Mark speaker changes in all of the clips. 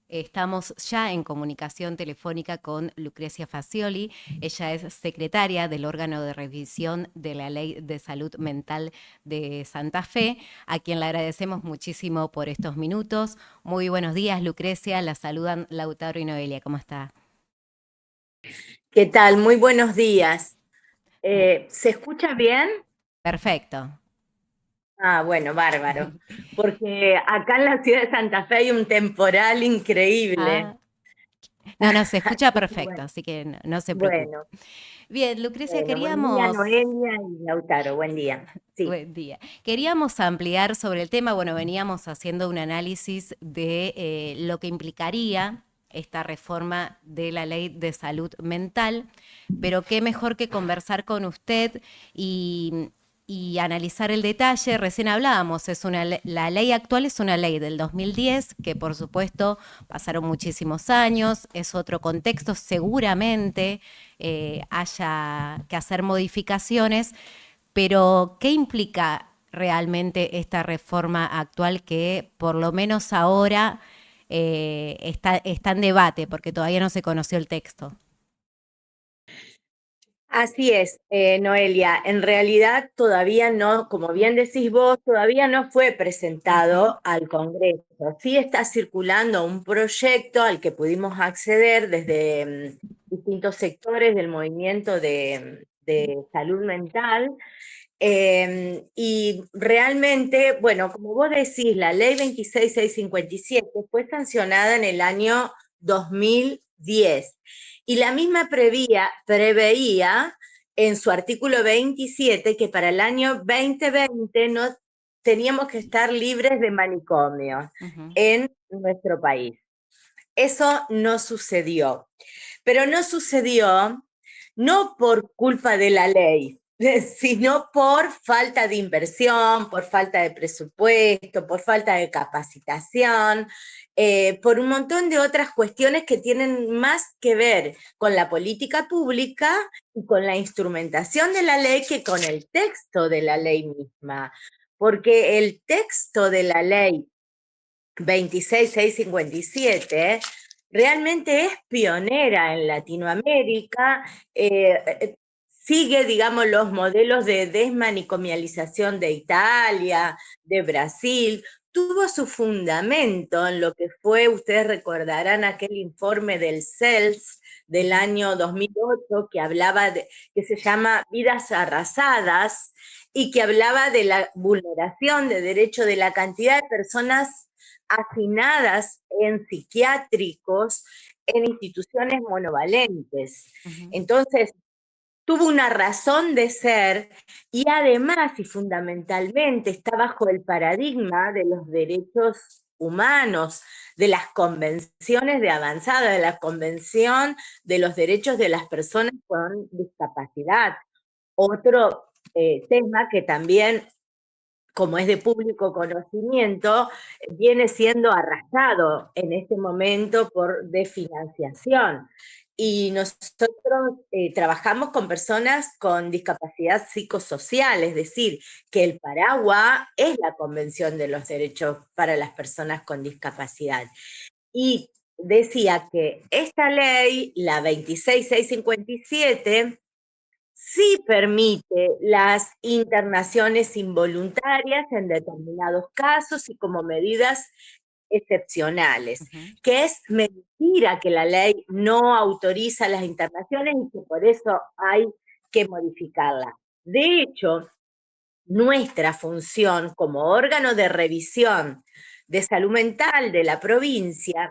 Speaker 1: Estamos ya en comunicación telefónica con Lucrecia Facioli. Ella es secretaria del órgano de revisión de la Ley de Salud Mental de Santa Fe, a quien le agradecemos muchísimo por estos minutos. Muy buenos días, Lucrecia. La saludan Lautaro y Noelia. ¿Cómo está?
Speaker 2: ¿Qué tal? Muy buenos días. ¿Se escucha bien?
Speaker 1: Perfecto.
Speaker 2: Ah, bueno, bárbaro. Porque acá en la ciudad de Santa Fe hay un temporal increíble.
Speaker 1: Ah, no, no, se escucha
Speaker 2: Así que
Speaker 1: perfecto, así que no se preocupe.
Speaker 2: bueno,
Speaker 1: Bien, Lucrecia,
Speaker 2: buen día
Speaker 1: queríamos.
Speaker 2: Noelia y Lautaro, buen día. Sí.
Speaker 1: Buen día. Queríamos ampliar sobre el tema, bueno, veníamos haciendo un análisis de lo que implicaría esta reforma de la ley de salud mental, pero qué mejor que conversar con usted y analizar el detalle. Recién hablábamos, la ley actual es una ley del 2010, que por supuesto pasaron muchísimos años, es otro contexto, seguramente haya que hacer modificaciones, pero, ¿qué implica realmente esta reforma actual que por lo menos ahora está en debate porque todavía no se conoció el texto?
Speaker 2: Así es, Noelia. En realidad todavía no, como bien decís vos, todavía no fue
Speaker 1: Ujú.
Speaker 2: presentado al Congreso. Sí está circulando un proyecto al que pudimos acceder desde distintos sectores del movimiento de salud mental. Y realmente, bueno, como vos decís, la ley 26657 fue sancionada en el año 2010 y la misma preveía en su artículo 27 que para el año 2020 no teníamos que estar libres de manicomios
Speaker 1: Ujú.
Speaker 2: en nuestro país. Eso no sucedió, pero no sucedió no por culpa de la ley, sino por falta de inversión, por falta de presupuesto, por falta de capacitación, por un montón de otras cuestiones que tienen más que ver con la política pública y con la instrumentación de la ley que con el texto de la ley misma. Porque el texto de la ley 26657 realmente es pionera en Latinoamérica, sigue, digamos, los modelos de desmanicomialización de Italia, de Brasil, tuvo su fundamento en lo que fue, ustedes recordarán aquel informe del CELS del
Speaker 1: Ujú.
Speaker 2: año 2008 que hablaba de, que se llama Vidas Arrasadas y que hablaba de la vulneración de derechos de la cantidad de personas hacinadas en psiquiátricos, en instituciones monovalentes.
Speaker 1: Ujú.
Speaker 2: Entonces, tuvo una razón de ser y además y fundamentalmente está bajo el paradigma de los derechos humanos, de las convenciones de avanzada, de la Convención de los Derechos de las Personas con Discapacidad. Otro tema que también, como es de público conocimiento, viene siendo arrasado en este momento por desfinanciación. Y nosotros trabajamos con personas con discapacidad psicosocial, es decir, que el paraguas es la Convención de los Derechos para las Personas con Discapacidad. Y decía que esta ley, la 26657, sí permite las internaciones involuntarias en determinados casos y como medidas excepcionales,
Speaker 1: Ujú.
Speaker 2: que es mentira que la ley no autoriza las internaciones y que por eso hay que modificarla. De hecho, nuestra función como órgano de revisión de salud mental de la provincia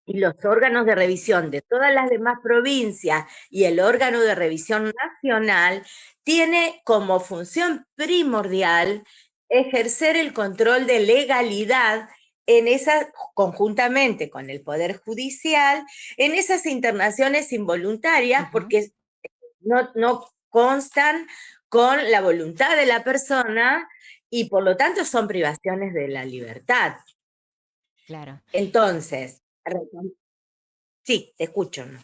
Speaker 2: y los órganos de revisión de todas las demás provincias y el órgano de revisión nacional tiene como función primordial ejercer el control de legalidad en esas, conjuntamente con el Poder Judicial, en esas internaciones involuntarias,
Speaker 1: Ujú.
Speaker 2: porque no constan con la voluntad de la persona y por lo tanto son privaciones de la libertad.
Speaker 1: Claro.
Speaker 2: Entonces, sí, te escucho. ¿No?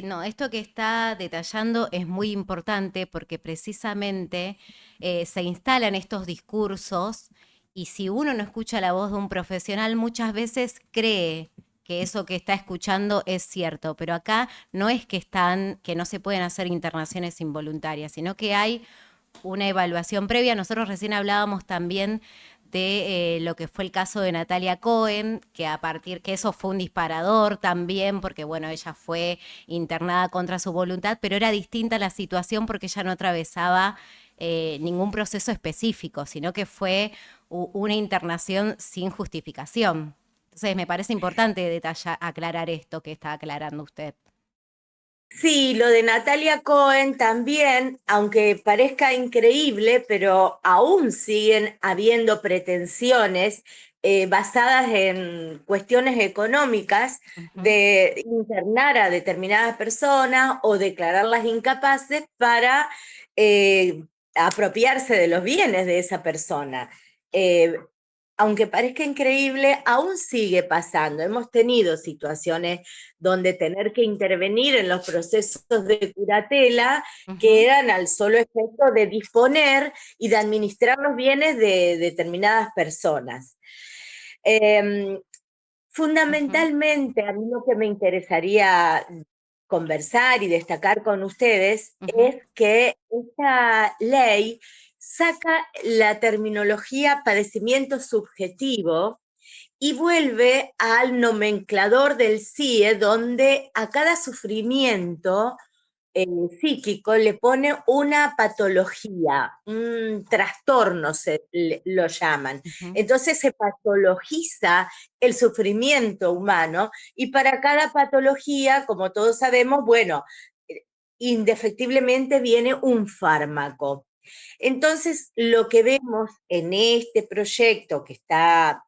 Speaker 1: No, esto que está detallando es muy importante porque precisamente se instalan estos discursos y si uno no escucha la voz de un profesional, muchas veces cree que eso que está escuchando es cierto, pero acá no es que no se pueden hacer internaciones involuntarias, sino que hay una evaluación previa. Nosotros recién hablábamos también de lo que fue el caso de Natalia Cohen, que eso fue un disparador también, porque bueno, ella fue internada contra su voluntad, pero era distinta la situación porque ella no atravesaba ningún proceso específico, sino que fue una internación sin justificación. Entonces me parece importante aclarar esto que está aclarando usted.
Speaker 2: Sí, lo de Natalia Cohen también, aunque parezca increíble, pero aún siguen habiendo pretensiones basadas en cuestiones económicas
Speaker 1: Ujú,
Speaker 2: de internar a determinadas personas o declararlas incapaces para eh, apropiarse de los bienes de esa persona. Eh, Aunque parezca increíble, aún sigue pasando. Hemos tenido situaciones donde tener que intervenir en los procesos de curatela
Speaker 1: ujú,
Speaker 2: quedan al solo efecto de disponer y de administrar los bienes de determinadas personas. Eh,
Speaker 1: ujú,
Speaker 2: Fundamentalmente, a mí lo que me interesaría conversar y destacar con ustedes
Speaker 1: ujú,
Speaker 2: es que esta ley saca la terminología padecimiento subjetivo y vuelve al nomenclador del CIE, donde a cada sufrimiento psíquico le pone una patología, un trastorno lo llaman.
Speaker 1: ujú.
Speaker 2: Entonces se patologiza el sufrimiento humano y para cada patología, como todos sabemos, bueno, indefectiblemente viene un fármaco. Entonces, lo que vemos en este proyecto que está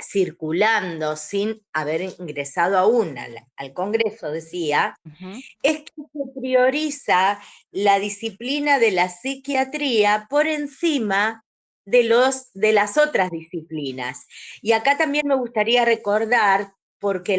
Speaker 2: circulando sin haber ingresado aún al Congreso, decía,
Speaker 1: Ujú,
Speaker 2: es que se prioriza la disciplina de la psiquiatría por encima de las otras disciplinas. Y acá también me gustaría recordar, porque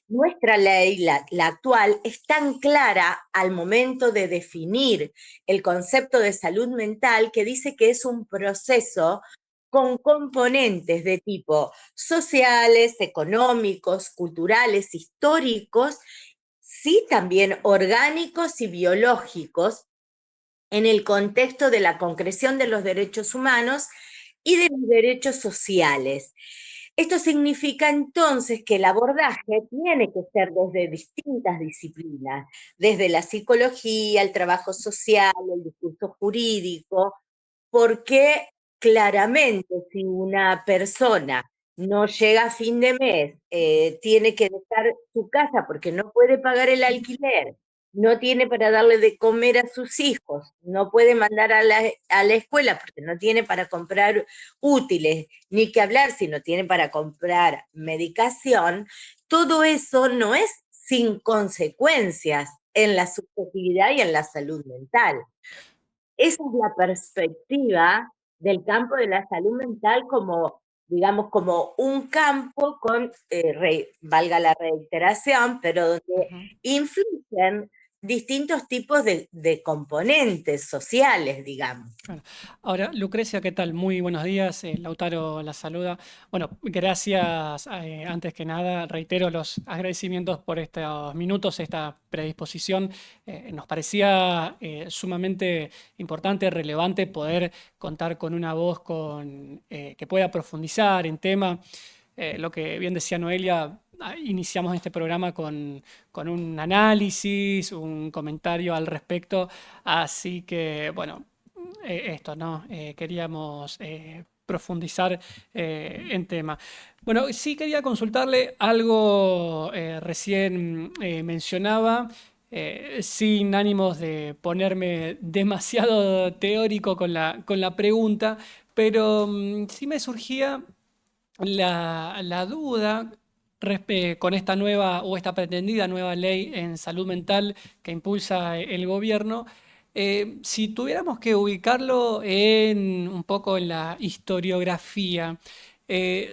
Speaker 2: nuestra ley, la actual, es tan clara al momento de definir el concepto de salud mental que dice que es un proceso con componentes de tipo sociales, económicos, culturales, históricos, sí también orgánicos y biológicos, en el contexto de la concreción de los derechos humanos y de los derechos sociales. Esto significa entonces que el abordaje tiene que ser desde distintas disciplinas, desde la psicología, el trabajo social, el discurso jurídico, porque claramente si una persona no llega a fin de mes, tiene que dejar su casa porque no puede pagar el alquiler, no tiene para darle de comer a sus hijos, no puede mandar a la escuela porque no tiene para comprar útiles, ni que hablar si no tiene para comprar medicación, todo eso no es sin consecuencias en la subjetividad y en la salud mental. Esa es la perspectiva del campo de la salud mental como, digamos, como un campo con, valga la reiteración, pero donde
Speaker 1: ujú.
Speaker 2: influyen distintos tipos de componentes sociales, digamos.
Speaker 3: Claro. Ahora, Lucrecia, ¿qué tal? Muy buenos días. Lautaro la saluda. Bueno, gracias. Antes que nada, reitero los agradecimientos por estos minutos, esta predisposición. Nos parecía sumamente importante, relevante poder contar con una voz que pueda profundizar en tema. Lo que bien decía Noelia, iniciamos este programa con un análisis, un comentario al respecto. Así que, bueno, esto, ¿no? Queríamos profundizar en tema. Bueno, sí quería consultarle algo recién mencionaba, sin ánimos de ponerme demasiado teórico con la pregunta, pero sí me surgía la duda con esta nueva o esta pretendida nueva ley en salud mental que impulsa el gobierno. Si tuviéramos que ubicarlo un poco en la historiografía,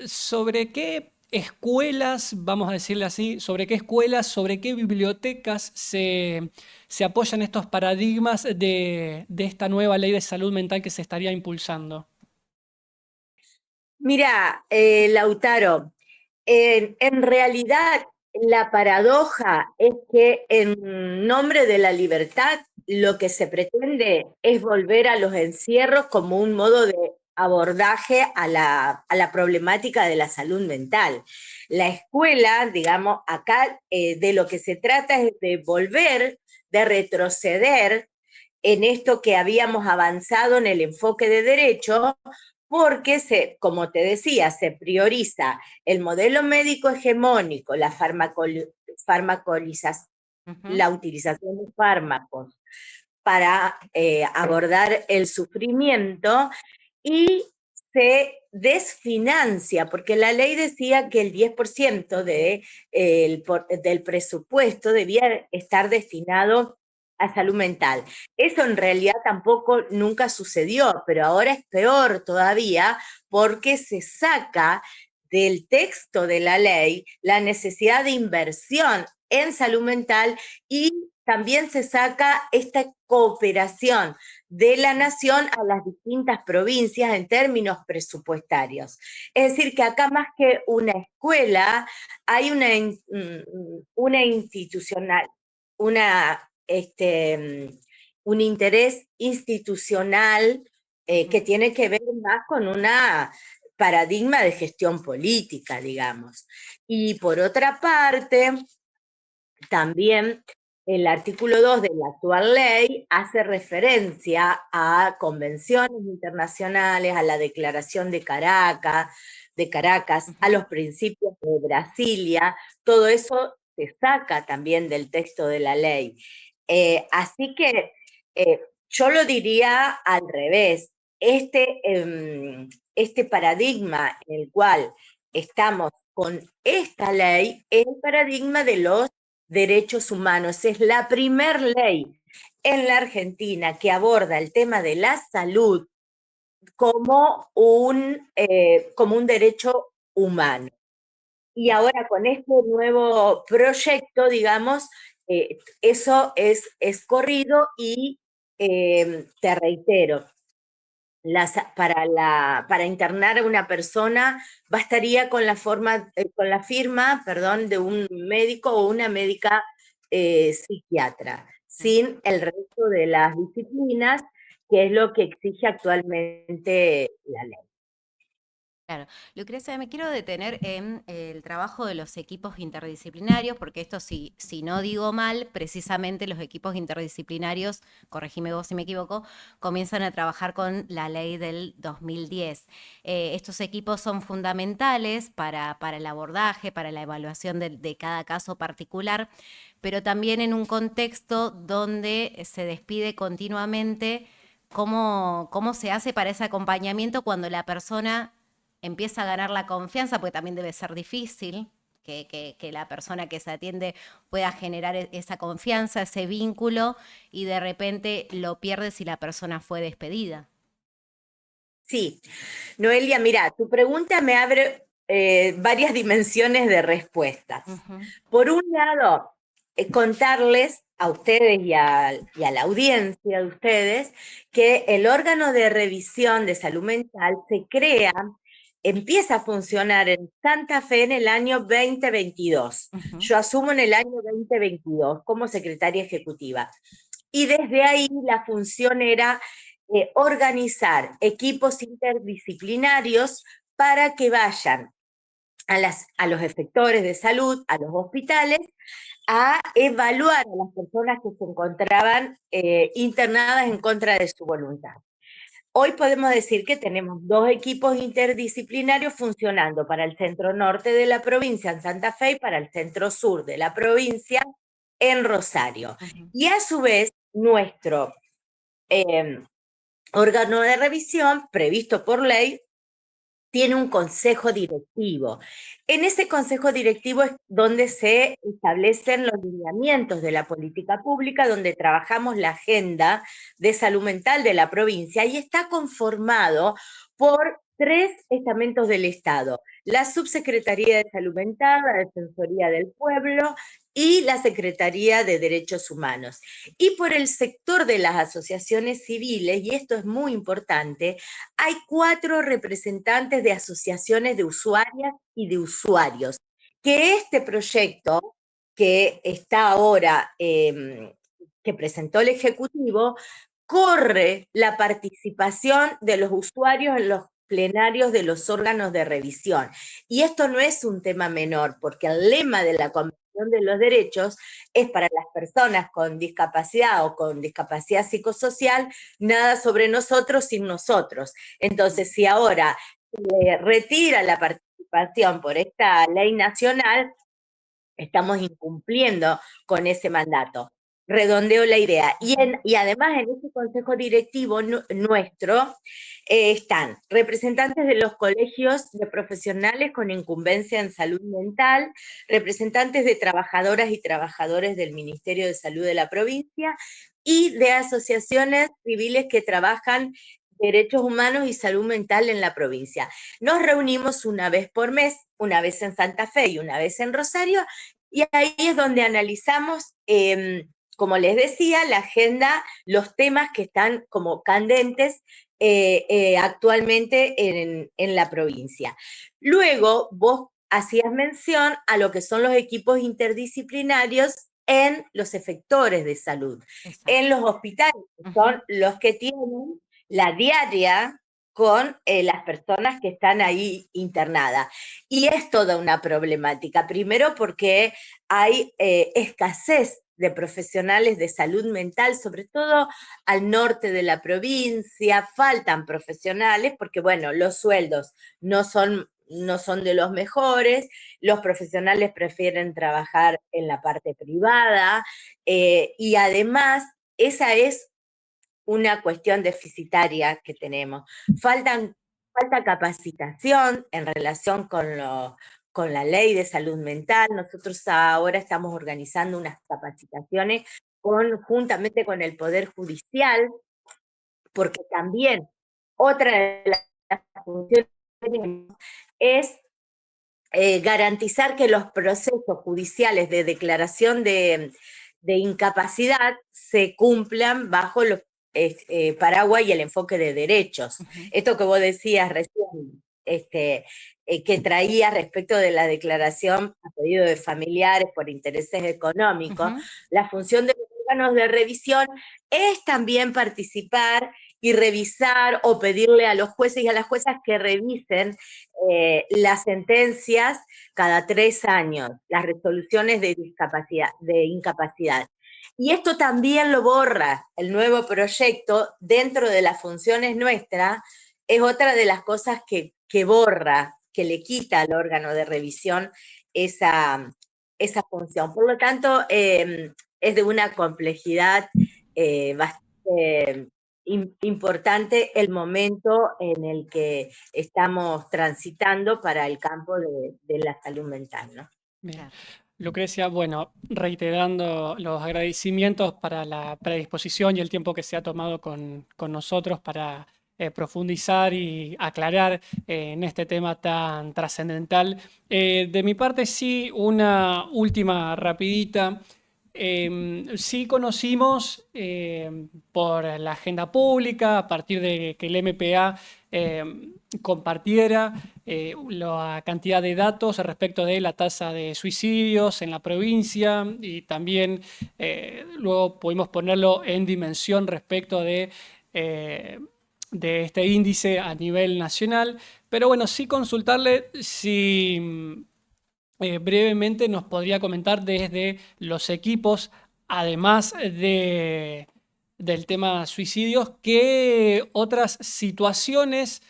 Speaker 3: ¿sobre qué escuelas, vamos a decirle así, sobre qué escuelas, sobre qué bibliotecas se apoyan estos paradigmas de esta nueva ley de salud mental que se estaría impulsando?
Speaker 2: Mira, Lautaro, En realidad, la paradoja es que en nombre de la libertad lo que se pretende es volver a los encierros como un modo de abordaje a la problemática de la salud mental. La escuela, digamos, acá de lo que se trata es de volver, de retroceder en esto que habíamos avanzado en el enfoque de derecho, porque como te decía, se prioriza el modelo médico hegemónico, la farmacolización, la utilización de fármacos para abordar el sufrimiento, y se desfinancia, porque la ley decía que el 10% del presupuesto debía estar destinado a salud mental. Eso en realidad tampoco nunca sucedió, pero ahora es peor todavía porque se saca del texto de la ley la necesidad de inversión en salud mental, y también se saca esta cooperación de la nación a las distintas provincias en términos presupuestarios. Es decir, que acá más que una escuela, hay una institucional, un interés institucional que tiene que ver más con una paradigma de gestión política, digamos. Y por otra parte, también el artículo 2 de la actual ley hace referencia a convenciones internacionales, a la Declaración de Caracas, a los principios de Brasilia. Todo eso se saca también del texto de la ley. Así que yo lo diría al revés. Este paradigma en el cual estamos con esta ley es el paradigma de los derechos humanos. Es la primer ley en la Argentina que aborda el tema de la salud como un derecho humano. Y ahora con este nuevo proyecto, digamos, eso es corrido, y te reitero, para internar a una persona bastaría con con la firma, perdón, de un médico o una médica psiquiatra, sin el resto de las disciplinas, que es lo que exige actualmente la ley.
Speaker 1: Claro. Lucrecia, me quiero detener en el trabajo de los equipos interdisciplinarios, porque esto, si no digo mal, precisamente los equipos interdisciplinarios, corregime vos si me equivoco, comienzan a trabajar con la ley del 2010. Estos equipos son fundamentales para el abordaje, para la evaluación de cada caso particular, pero también en un contexto donde se despide continuamente cómo se hace para ese acompañamiento cuando la persona empieza a ganar la confianza, porque también debe ser difícil que la persona que se atiende pueda generar esa confianza, ese vínculo, y de repente lo pierde si la persona fue despedida.
Speaker 2: Sí, Noelia, mira, tu pregunta me abre varias dimensiones de respuestas. Por un lado, contarles a ustedes y a la audiencia de ustedes que el órgano de revisión de salud mental empieza a funcionar en Santa Fe en el año 2022. Yo asumo en el año 2022 como secretaria ejecutiva. Y desde ahí la función era organizar equipos interdisciplinarios para que vayan a los efectores de salud, a los hospitales, a evaluar a las personas que se encontraban internadas en contra de su voluntad. Hoy podemos decir que tenemos 2 equipos interdisciplinarios funcionando para el centro norte de la provincia, en Santa Fe, y para el centro sur de la provincia, en Rosario. Y a su vez, nuestro órgano de revisión, previsto por ley, tiene un consejo directivo. En ese consejo directivo es donde se establecen los lineamientos de la política pública, donde trabajamos la agenda de salud mental de la provincia, y está conformado por 3 estamentos del Estado: la Subsecretaría de Salud Mental, la Defensoría del Pueblo y la Secretaría de Derechos Humanos. Y por el sector de las asociaciones civiles, y esto es muy importante, hay 4 representantes de asociaciones de usuarias y de usuarios, que este proyecto que está ahora, que presentó el Ejecutivo, corre la participación de los usuarios en los plenarios de los órganos de revisión. Y esto no es un tema menor, porque el lema de la Convención de los Derechos es para las personas con discapacidad o con discapacidad psicosocial, nada sobre nosotros sin nosotros. Entonces, si ahora se retira la participación por esta ley nacional, estamos incumpliendo con ese mandato. Redondeo la idea. Y además en ese consejo directivo nuestro están representantes de los colegios de profesionales con incumbencia en salud mental, representantes de trabajadoras y trabajadores del Ministerio de Salud de la provincia y de asociaciones civiles que trabajan derechos humanos y salud mental en la provincia. Nos reunimos una vez por mes, una vez en Santa Fe y una vez en Rosario, y ahí es donde analizamos, como les decía, la agenda, los temas que están como candentes actualmente en la provincia. Luego, vos hacías mención a lo que son los equipos interdisciplinarios en los efectores de salud, en los hospitales, que son los que tienen la diaria con las personas que están ahí internadas. Y es toda una problemática, primero porque hay escasez de profesionales de salud mental, sobre todo al norte de la provincia, faltan profesionales porque, bueno, los sueldos no son de los mejores, los profesionales prefieren trabajar en la parte privada, y además esa es una cuestión deficitaria que tenemos. Falta capacitación en relación con la ley de salud mental. Nosotros ahora estamos organizando unas capacitaciones juntamente con el Poder Judicial, porque también otra de las funciones que tenemos es garantizar que los procesos judiciales de declaración de incapacidad se cumplan bajo los paraguas y el enfoque de derechos. Esto que vos decías recién, que traía respecto de la declaración a pedido de familiares por intereses económicos, la función de los órganos de revisión es también participar y revisar o pedirle a los jueces y a las juezas que revisen las sentencias cada 3 años, las resoluciones de incapacidad. Y esto también lo borra el nuevo proyecto dentro de las funciones nuestras, es otra de las cosas que borra, que le quita al órgano de revisión esa función. Por lo tanto, es de una complejidad bastante importante el momento en el que estamos transitando para el campo de la salud mental, ¿no?
Speaker 3: Bien. Lucrecia, bueno, reiterando los agradecimientos para la predisposición y el tiempo que se ha tomado con nosotros para profundizar y aclarar en este tema tan trascendental. De mi parte, sí, una última rapidita. Sí conocimos por la agenda pública, a partir de que el MPA compartiera la cantidad de datos respecto de la tasa de suicidios en la provincia y también luego pudimos ponerlo en dimensión respecto de este índice a nivel nacional. Pero bueno, sí consultarle si brevemente nos podría comentar desde los equipos, además del tema suicidios, qué otras situaciones,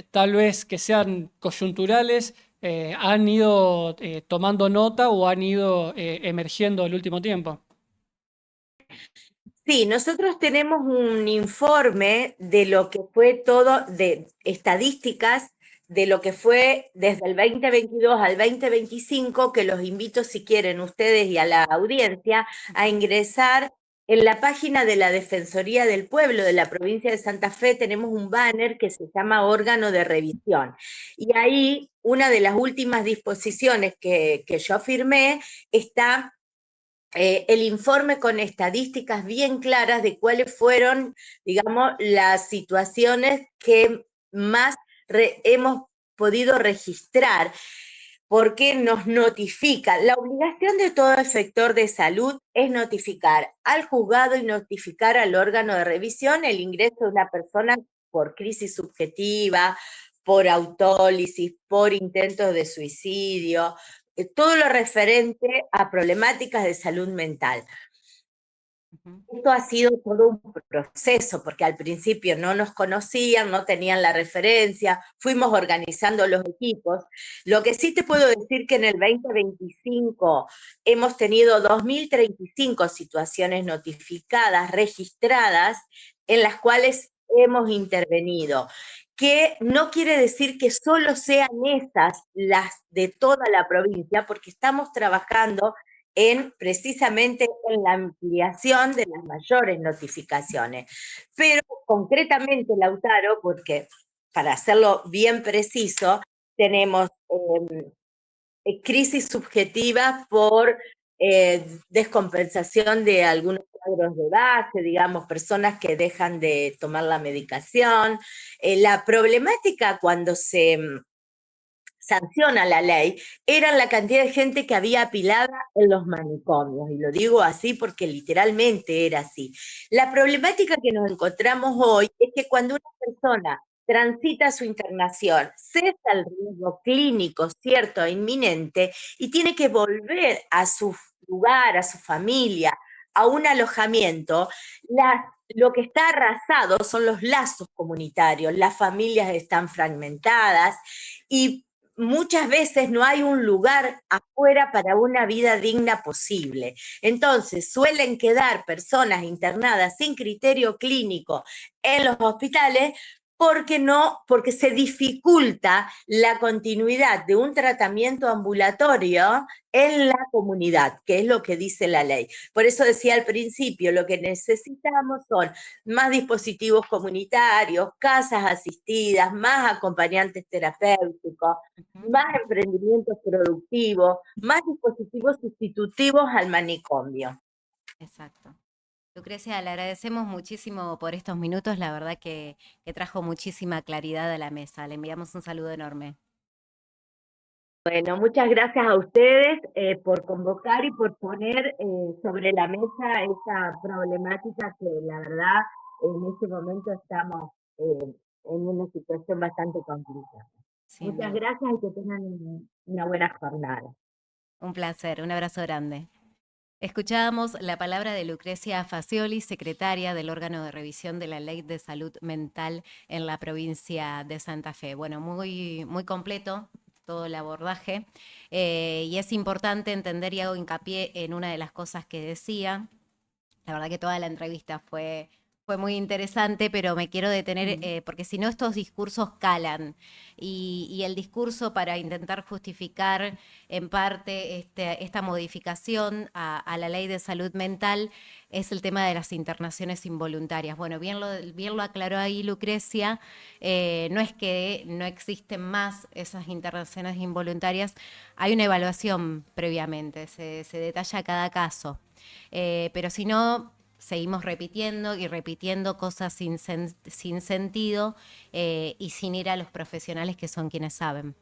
Speaker 3: tal vez que sean coyunturales, han ido tomando nota o han ido emergiendo el último tiempo.
Speaker 2: Sí, nosotros tenemos un informe de lo que fue todo, de estadísticas de lo que fue desde el 2022 al 2025, que los invito, si quieren ustedes y a la audiencia, a ingresar en la página de la Defensoría del Pueblo de la provincia de Santa Fe tenemos un banner que se llama órgano de revisión. Y ahí una de las últimas disposiciones que yo firmé está el informe con estadísticas bien claras de cuáles fueron, digamos, las situaciones que más hemos podido registrar, porque nos notifica. La obligación de todo sector de salud es notificar al juzgado y notificar al órgano de revisión el ingreso de una persona por crisis subjetiva, por autólisis, por intentos de suicidio, todo lo referente a problemáticas de salud mental. Esto ha sido todo un proceso, porque al principio no nos conocían, no tenían la referencia, fuimos organizando los equipos. Lo que sí te puedo decir que en el 2025 hemos tenido 2.035 situaciones notificadas, registradas, en las cuales hemos intervenido, que no quiere decir que solo sean esas las de toda la provincia, porque estamos trabajando precisamente en la ampliación de las mayores notificaciones. Pero concretamente, Lautaro, porque para hacerlo bien preciso, tenemos crisis subjetiva por descompensación de algunos cuadros de base, digamos, personas que dejan de tomar la medicación. La problemática cuando se sanciona la ley, era la cantidad de gente que había apilada en los manicomios, y lo digo así porque literalmente era así. La problemática que nos encontramos hoy es que cuando una persona transita su internación, cesa el riesgo clínico, cierto, e inminente, y tiene que volver a su lugar, a su familia, a un alojamiento, lo que está arrasado son los lazos comunitarios, las familias están fragmentadas y muchas veces no hay un lugar afuera para una vida digna posible. Entonces, suelen quedar personas internadas sin criterio clínico en los hospitales porque se dificulta la continuidad de un tratamiento ambulatorio en la comunidad, que es lo que dice la ley. Por eso decía al principio, lo que necesitamos son más dispositivos comunitarios, casas asistidas, más acompañantes terapéuticos, más emprendimientos productivos, más dispositivos sustitutivos al manicomio.
Speaker 1: Exacto. Lucrecia, le agradecemos muchísimo por estos minutos, la verdad que trajo muchísima claridad a la mesa. Le enviamos un saludo enorme.
Speaker 2: Bueno, muchas gracias a ustedes por convocar y por poner sobre la mesa esa problemática que la verdad en este momento estamos en una situación bastante complicada. Muchas gracias y que tengan una buena jornada.
Speaker 1: Un placer, un abrazo grande. Escuchábamos la palabra de Lucrecia Facioli, secretaria del órgano de revisión de la Ley de Salud Mental en la provincia de Santa Fe. Bueno, muy, muy completo todo el abordaje y es importante entender y hago hincapié en una de las cosas que decía. La verdad que toda la entrevista fue muy interesante, pero me quiero detener porque si no estos discursos calan y el discurso para intentar justificar en parte esta modificación a la ley de salud mental es el tema de las internaciones involuntarias. Bueno, bien lo aclaró ahí Lucrecia, no es que no existen más esas internaciones involuntarias, hay una evaluación previamente, se detalla cada caso. Pero si no, seguimos repitiendo y repitiendo cosas sin sentido y sin ir a los profesionales que son quienes saben.